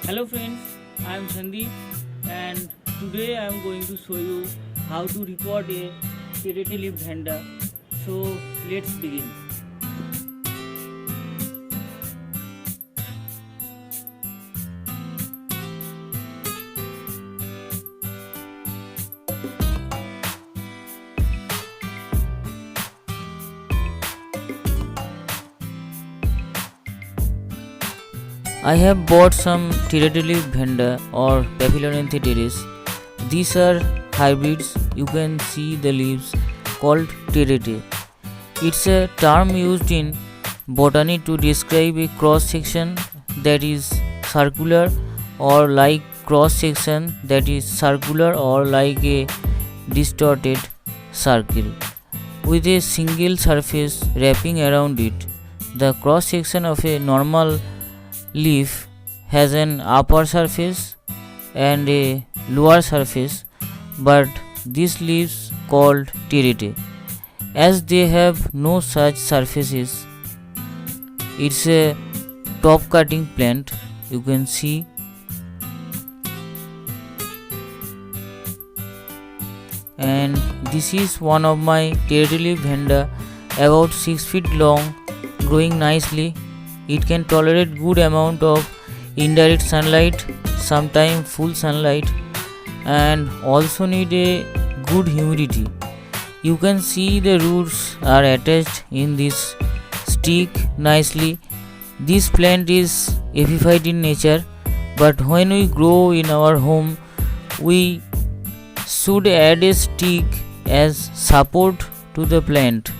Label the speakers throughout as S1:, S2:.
S1: Hello friends, I am Sandeep and today I am going to show you how to report a predatory leaf vendor. So let's begin. I have bought some Territory Venda or Papillonanthe terrace. These are hybrids. You can see the leaves called terete. It's a term used in botany to describe a cross section that is circular or like cross section that is circular or like a distorted circle with a single surface wrapping around it. The cross section of a normal leaf has an upper surface and a lower surface, but these leaves called terete, as they have no such surfaces. It's a top cutting plant. You can see, and this is one of my territory venda, about 6 feet long, growing nicely. It can tolerate good amount of indirect sunlight, sometimes full sunlight, and also need a good humidity. You can see the roots are attached in this stick nicely. This plant is epiphyte in nature, but when we grow in our home, we should add a stick as support to the plant.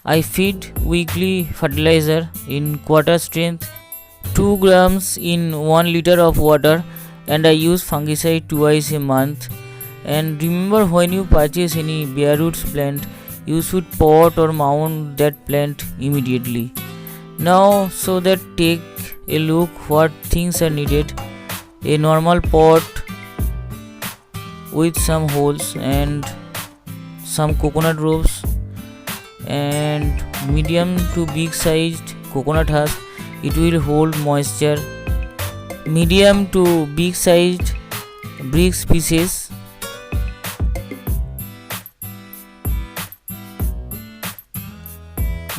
S1: I feed weekly fertilizer in quarter strength, 2 grams in 1 liter of water, and I use fungicide twice a month. And remember, when you purchase any bare roots plant, you should pot or mount that plant immediately. Now, so that take a look what things are needed. A normal pot with some holes and some coconut ropes and medium to big sized coconut husk. It will hold moisture. Medium to big sized bricks pieces.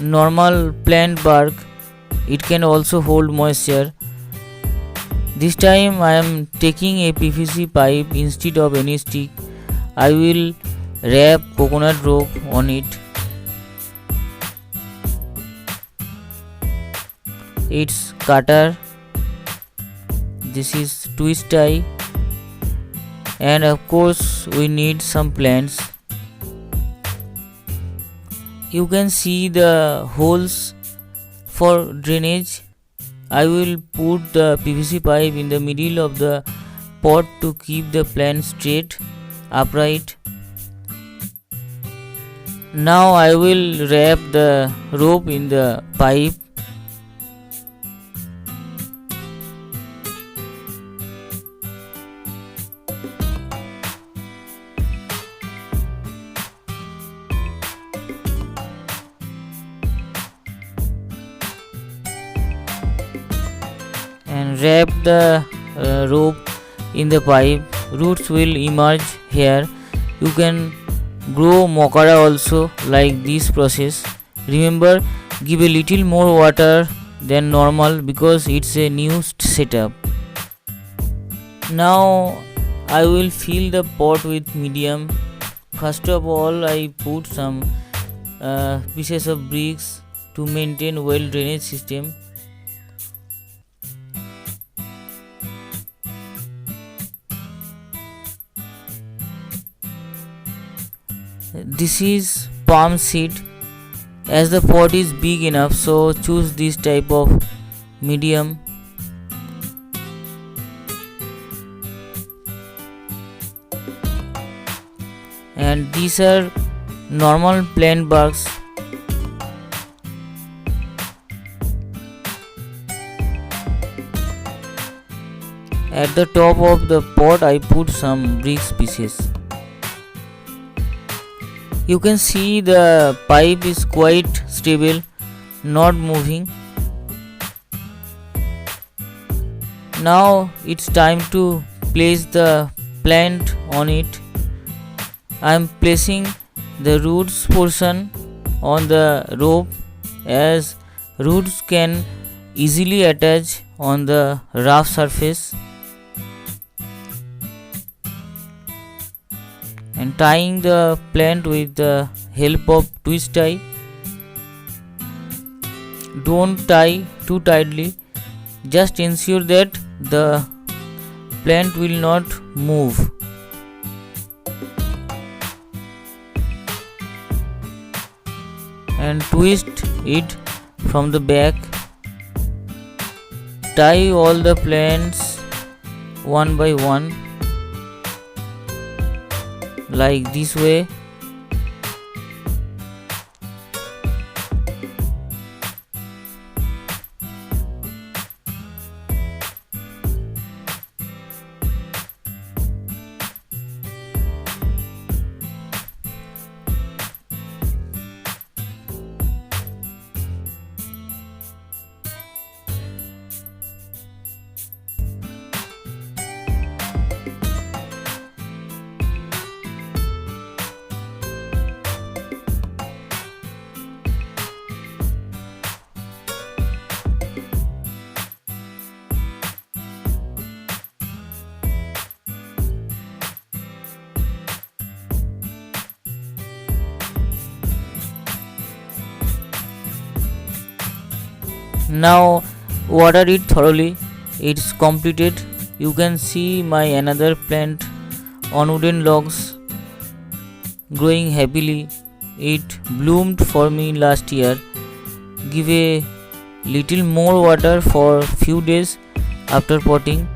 S1: Normal plant bark. It can also hold moisture. This time I am taking a PVC pipe instead of any stick. I will wrap coconut rope on it. Its cutter. This is twist tie, and of course we need some plants. You can see the holes for drainage. I will put the PVC pipe in the middle of the pot to keep the plant straight, upright. Now I will wrap the rope in the pipe. And wrap the rope in the pipe. Roots will emerge here. You can grow mokara also like this process. Remember, give a little more water than normal because it's a new setup. Now I will fill the pot with medium. First of all, I put some pieces of bricks to maintain well drainage system. This is palm seed. As the pot is big enough, so choose this type of medium. And these are normal plant barks. At the top of the pot I put some bricks pieces. You can see the pipe is quite stable, not moving. Now it's time to place the plant on it. I am placing the roots portion on the rope, as roots can easily attach on the rough surface, and tying the plant with the help of twist tie. Don't tie too tightly, just ensure that the plant will not move. And twist it from the back. Tie all the plants one by one, like this way. Now water it thoroughly. It's completed. You can see my another plant on wooden logs growing happily. It bloomed for me last year. Give a little more water for few days after potting.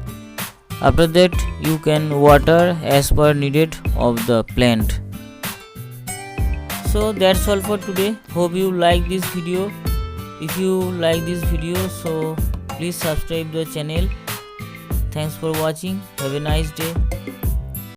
S1: After that you can water as per needed of the plant. So that's all for today. Hope you like this video. If you like this video, so please subscribe the channel. Thanks for watching. Have a nice day.